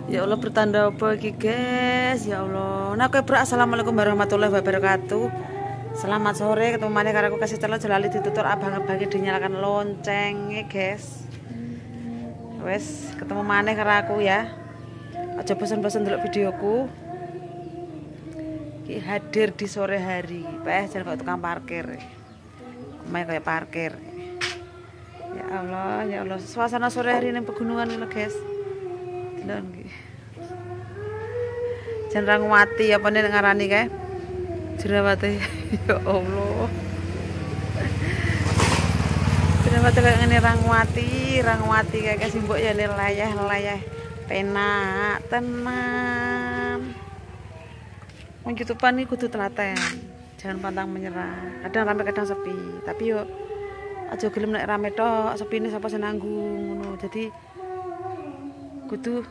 Ya Allah, bertanda apa iki, guys? Ya Allah. Nah, oke, bro. Assalamualaikum warahmatullahi wabarakatuh. Selamat sore, ketemu maneh karo aku kasih telo jelali ditutur abang-abange dinyalakan loncengnya, guys. Wes, ketemu maneh karo aku ya. Aja bosan-bosan delok videoku. Ki hadir di sore hari. Jangan kayak tukang parkir. Main kayak parkir. Ya Allah, suasana sore hari ini pegunungan lho, guys. Jan Rangwati apa nih ngarani kae? Jerawate. Ya Allah. Jerawate kayak ngene Rangwati kayak simbok ya layah-layah penak tenan. Wong YouTubean iki kudu telaten. Jangan pantang menyerah. Kadang rame kadang sepi, tapi yo aja gelem nek rame tok, sepine sapa sing nanggung ngono. Jadi kudu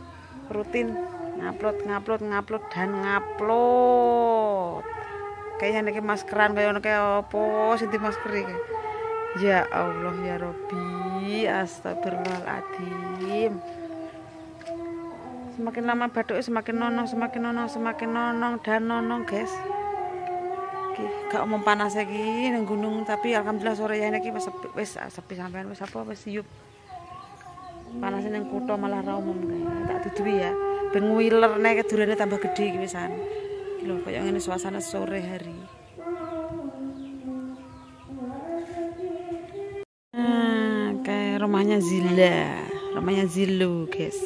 rutin ngupload dan ngupload. Kayaknya nek maskeran kaya ono kaya apa sing dimaskeri iki. Ya Allah ya Robbi, astagfirullahaladzim. Semakin lama bathuknya semakin nonong dan nonong, guys. Gak omong panas iki nang gunung, tapi alhamdulillah sore ya iki wis sepi sampean wis apa wis yuk. Panasnya nang kutha malah ra umum tak duduhi ya. Ben ngiler nek durane tambah gede iki wisan. Lho koyo ngene suasana sore hari. Kayak rumahnya Zilo, guys.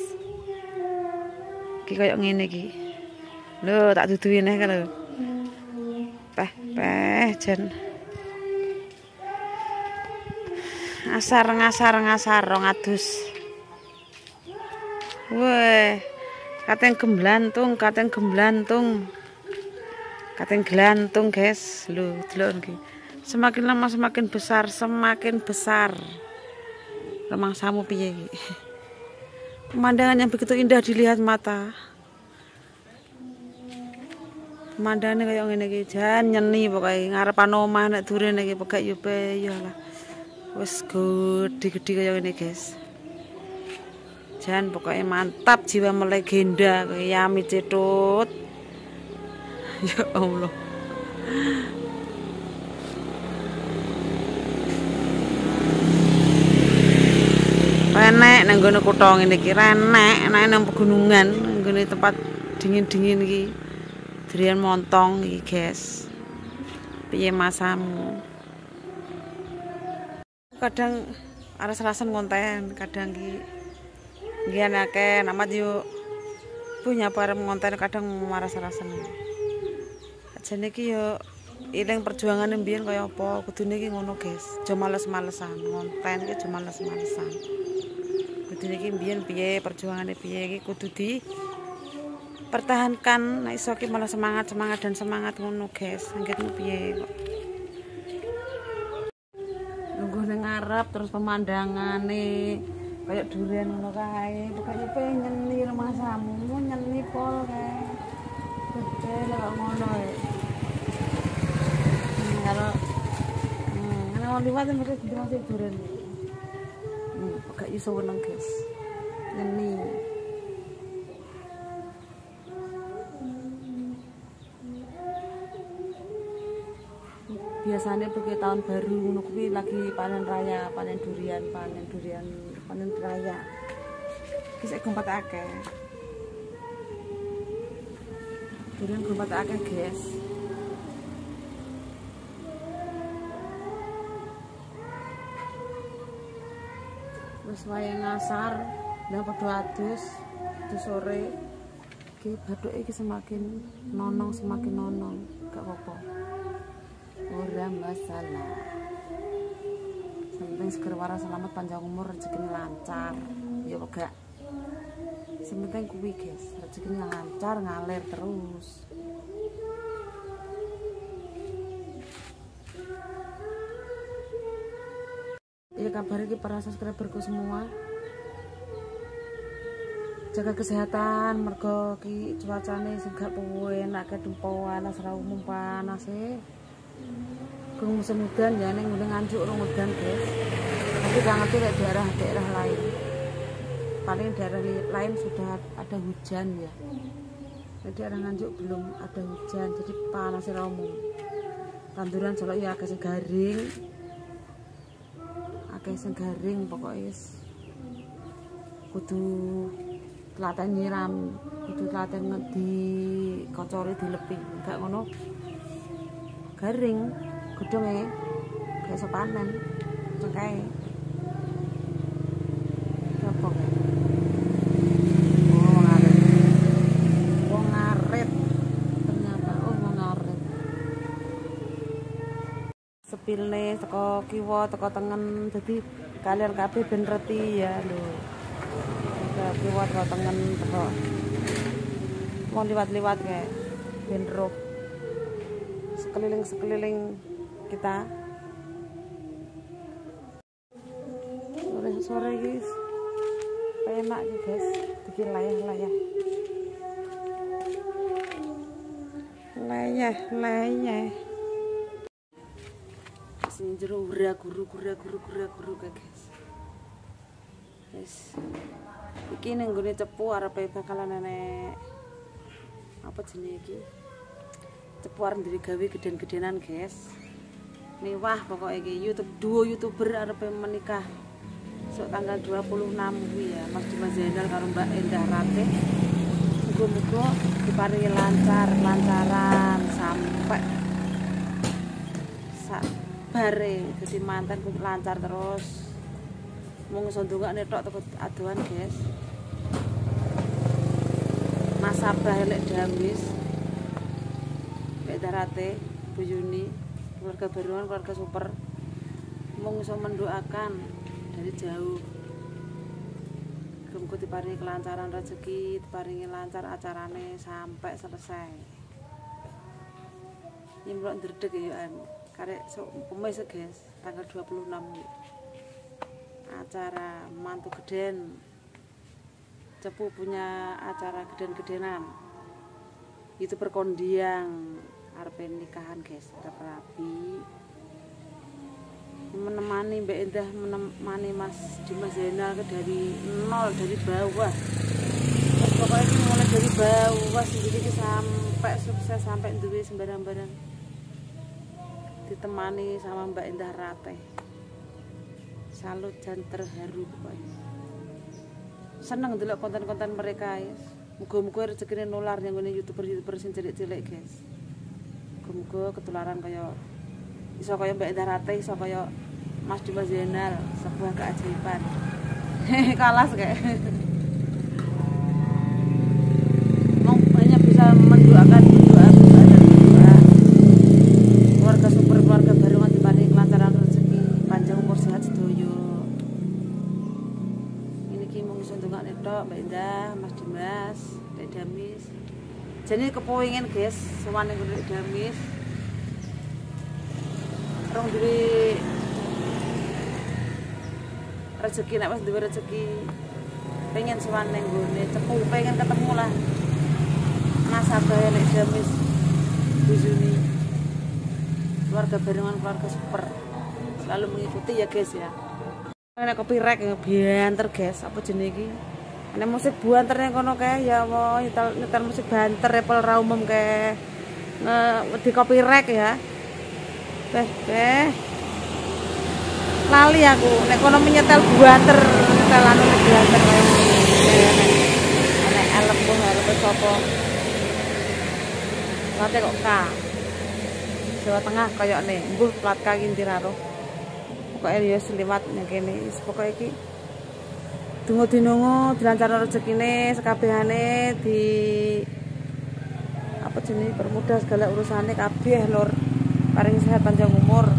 Iki koyo ngene iki. Lho tak duduhi neh lho. Jan ngasar rong adus. Weh, kateng gelantung, guys. Lho, delok iki. Semakin lama semakin besar. Rumangsamu piye iki? Pemandangan yang begitu indah dilihat mata. Pemandangannya kayak ngene iki, jan nyeni pokoke ngarepan omah nek durene iki pegak yo lah. Wis gede-gede kayak ngene, guys. Jan pokoknya mantap, jiwa melegenda kayak Yami Cetut. Ya Allah. Renek nang ngene kutha ngene iki, renek nang pegunungan, nggone tempat dingin-dingin iki. Durian montong iki, guys. Piye masamu? Kadang aras-arasan konten, kadang iki nggih akeh amat yo punya para ngonten kadang maras-arasan. Ajane iki yo iling perjuangane mbiyen kaya apa, kudune iki ngono, guys. Aja males-malesan, ngonten iki aja males-malesan. Kudune iki mbiyen piye perjuangane piye iki kudu di pertahankan, nek iso ki malah semangat ngono, guys. Anggitmu piye kok. Nunggu ning ngarep terus pemandangane kayak durian ngono kae. Pokoknya pengen nyeni rumah samu, nyeni pol kae. Gede lho ngono e. Kalau ana liwat mesti dimasih durian. Gak iso weneng, guys. Nyeni. Biasanya begitu tahun baru ngono kuwi lagi panen raya, panen durian raya. Iki sik gompat akeh. Durian gompat akeh, guys. Wis wayahe ngasar, nang padha adus sore. Iki bathuke iki semakin nonong, gak apa-apa. Ora masalah. Penting seger waras selamat panjang umur rezekine lancar. Ya gak. Penting kuwi, guys. Rezekine lancar ngalir terus. Ya kabar iki para subscriberku semua. Jaga kesehatan mergo ki cuacane sing gak enak kedempoan ora umum panas e. Gung musim hujan ya ning nganjuk urung udan, guys. Tapi gak ngerti lek daerah lain. paling daerah lain sudah ada hujan ya. Jadi daerah Nganjuk belum ada hujan, jadi panas ramu. Tanduran Solo ya agak garing. Agak garing pokoknya kudu telaten nyiram, kudu telaten di kocori dilepi, enggak ngono garing gedhonge gak iso panen cengkae. Apa wong ngarit ternyata wong ngarit sepilne teko kiwa teko tengen, jadi kalian kabeh ben reti ya lho. Kiwa teko tengen teko mau liwat-liwat kayak ben roh sekeliling kita. Sore guys enak ya guys, bikin layah sing jero guru guys. Wis iki ning gone cepu arepe bakalan nenek apa jenenge iki, cepu arep gawe geden-gedenan guys, mewah pokoknya iki. Duo youtuber arepe menikah sok tanggal 26 kuwi ya, Mas Dimas Zainal karo Mbak Endah Ratih. Muga-muga diparingi lancaran sampai bare dadi mantan lancar terus. Mung iso ndongakne tok teko adohan guys. Nasabah elek Damis, Mbak Endah Ratih, Bu Yuni, keluarga Baruan, keluarga super. Mung iso mendoakan dari jauh. Muga diparingi kelancaran rezeki, diparingi lancar acarane sampai selesai. Nyemplok ndredeg ya karek Kemis guys, tanggal 26 acara mantu geden. Cepu punya acara geden-gedenan. YouTuber kondiang arep nikahan guys, arep rapi. Menemani Mbak Endah, menemani Mas Dimas Zainal dari nol, dari bawah. Terus pokoknya ini mulai dari bawah sendiri sampai sukses, sampai duwe sembarang-barang. Ditemani sama Mbak Endah Ratih. Salut dan terharu pokoknya. Seneng ndelok konten-konten mereka ya. Muga-muga rezekine nular yang ngene YouTuber sing cilik-cilik guys. Muga-muga ketularan kaya iso kaya Mbak Endah Ratih, iso kaya Mas Dimas Zainal, sebuah keajaiban. Kalas kayak. Hanya bisa mendoakan doa. Keluarga super, keluarga Baruan diparingi kelancaran rezeki, panjang umur sehat sedoyo. Ini ki mung iso ndongakne tok Mbak Endah, Mas Dimas, Dek Damis. Jadi kepengin guys, sowane Dek Damis. Rong duwe rezeki, nek wis duwe rezeki pengen sowan ning gone cepu, pengen ketemu lah nasabah nek Damis Bu Yuni, keluarga Barengan, keluarga super selalu mengikuti ya guys ya. Nek kopi rek banter guys, apa jenenge iki? Nek musik banter ning kono kae ya Allah, nyetel musik banter Apple ra umum kae di kopi rek ya. Lali aku nek kono menyetel banter, nyetel anu banter kae nek elep sapa late kok K Jawa Tengah koyokne mbuh plat K iki ndiraro pokoke ya seliwat ning kene wis pokoke iki donga dinonga dilancarno rezekine sekabehane di apa jenenge permudah segala urusane kabeh lur, paring sehat panjang umur.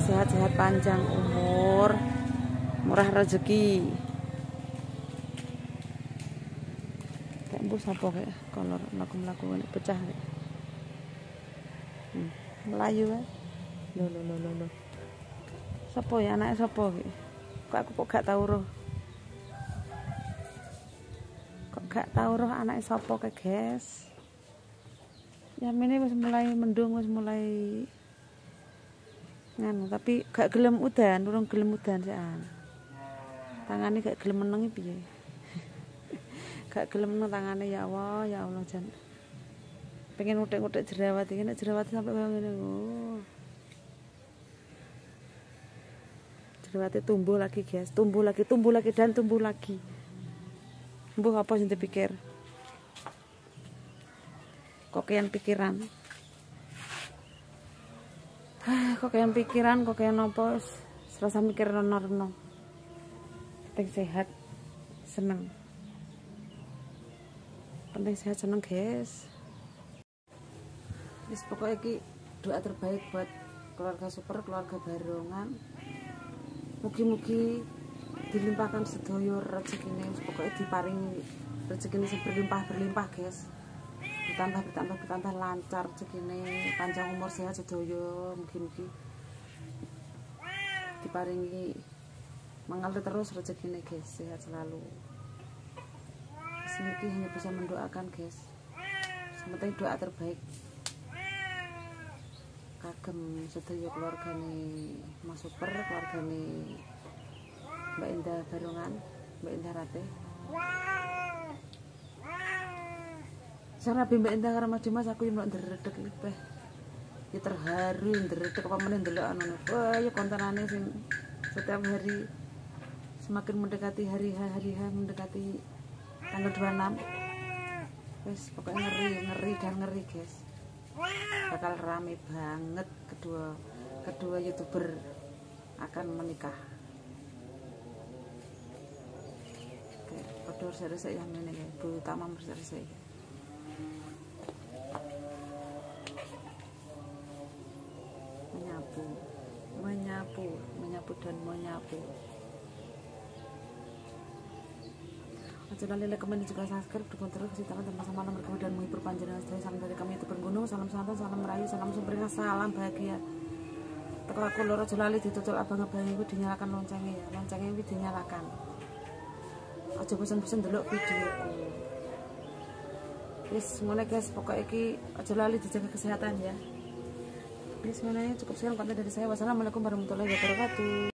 Sehat-sehat panjang umur, murah rezeki. Kayak mbus apa kayak kolor laku-laku ini pecah kayak. Melayu kan? Loh. Sopo ya anaknya sopo kayak? Kok aku kok gak tahu roh? Kok gak tahu roh anaknya sopo kayak guys? Ya ini wis mulai mendung, wis mulai nganu, tapi gak gelem udan, urung gelem udan sean. Tangannya gak gelem meneng piye. Gak gelem meneng tangannya, ya Allah jan. Pengen ngutek-ngutek jerawat iki, nek jerawat sampai ngene. Oh. Jerawatnya tumbuh lagi, guys. Tumbuh lagi dan tumbuh lagi. Mbuh apa sing dipikir? Kokean pikiran. Kokean pikiran, kokean apa? Serasa mikir reno-reno. Penting sehat, seneng. Penting sehat, seneng, guys. Wis pokoknya iki doa terbaik buat keluarga Super, keluarga Barongan. Mugi-mugi dilimpahkan sedaya rezekine, pokoknya diparingi rezekine sing berlimpah, guys. Bertambah lancar rezekine, panjang umur sehat sedaya, mugi-mugi diparingi mengalir terus rezekine, guys, sehat selalu. Mugi hanya bisa mendoakan, guys. Sementing doa terbaik kagem sedaya keluargane Mas Super, keluargane Mbak Indah Barongan, Mbak Indah Rate. Sarabe Mbak Indah karo Mas Dimas aku yo ndredeg iki. Ya terharu ndredeg apa meneh ndelok anu. Wah, ya kontenane sing setiap hari semakin mendekati hari H mendekati tanggal 26. Wes pokoknya ngeri, guys. Bakal rame banget kedua YouTuber akan menikah. Oke, padha resik yang ngene ya, Bu Utama resik. Menyapu dan menyapu. Jangan lupa like, komen, dan juga subscribe. Dukung terus kesitaran dan sama nomor kami dan menghibur panjenengan sedaya. Salam dari kami YouTuber Gunung, salam santai, salam merayu, salam sumbernya, salam bahagia. Teko aku loro aja lali ditutul abang abang itu dinyalakan loncengnya ya. Loncengnya itu dinyalakan. Aja bosan-bosan delok videoku. Wis ngono guys, pokoknya iki aja lali dijaga kesehatan ya. Wis ngono cukup sekian konten dari saya. Wassalamualaikum warahmatullahi wabarakatuh.